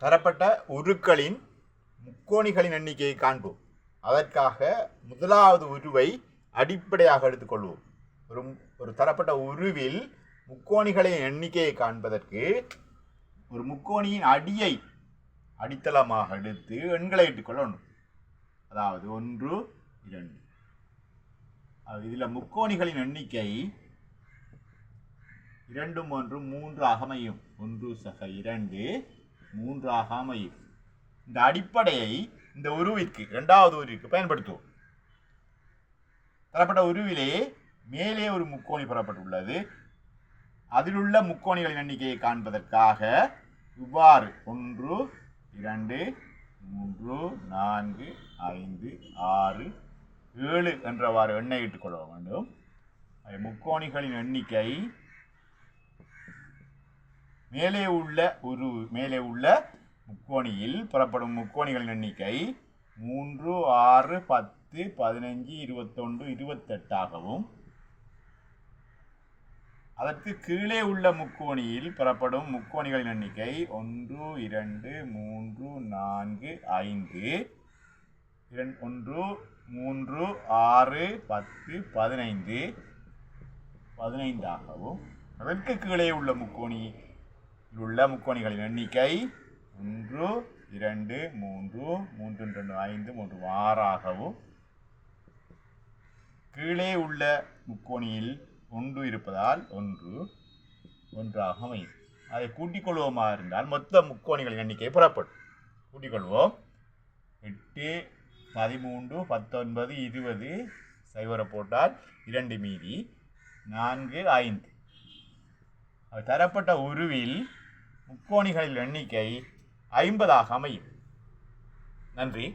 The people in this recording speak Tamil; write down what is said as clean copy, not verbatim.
தரப்பட்ட உருக்களின் முக்கோணிகளின் எண்ணிக்கையை காண்போம். அதற்காக முதலாவது உருவை அடிப்படையாக எடுத்துக்கொள்வோம். ஒரு தரப்பட்ட உருவில் முக்கோணிகளின் எண்ணிக்கையை காண்பதற்கு ஒரு முக்கோணியின் அடியை அடித்தளமாக எடுத்து எண்களை இட்டுக்கொள்ளணும். அதாவது 1, 2. இதில் முக்கோணிகளின் எண்ணிக்கை 2, 1, 3 ஆக அமையும். 1 சக 2 3 ஆக அமையும். இந்த அடிப்படையை இந்த உருவிற்கு இரண்டாவது உருவிற்கு பயன்படுத்துவோம். தரப்பட்ட உருவிலே மேலே ஒரு முக்கோணி பெறப்பட்டுள்ளது. அதிலுள்ள முக்கோணிகளின் எண்ணிக்கையை காண்பதற்காக இவ்வாறு 1, 2, 3, 4, 5, 6, 7 என்றவாறு எண்ணை இட்டுக் கொள்ள வேண்டும். முக்கோணிகளின் எண்ணிக்கை மேலே உள்ள முக்கோணியில் புறப்படும் முக்கோணிகளின் எண்ணிக்கை 3, 6, 10, 15, 21, 28 ஆகவும், அதற்கு கீழே உள்ள முக்கோணியில் புறப்படும் முக்கோணிகளின் எண்ணிக்கை 1, 2, 3, 4, 5, 1, 3, 6, 10, 15 ஆகவும், அதற்கு கீழே உள்ள முக்கோணிகளின் எண்ணிக்கை 1, 2, 3, 3, 2, 5, 3, 6 ஆகவும், கீழே உள்ள முக்கோணியில் 1 இருப்பதால் 1 ஆக அமையும். அதை கூட்டிக் கொள்வோமா இருந்தால் மொத்த முக்கோணிகளின் எண்ணிக்கை புறப்படும். கூட்டிக் கொள்வோம். 8, 13, 19, 20 சைவரை போட்டால் 2 மீதி 4, 5. தரப்பட்ட உருவில் முக்கோணிகளின் எண்ணிக்கை 50 ஆக அமையும். நன்றி.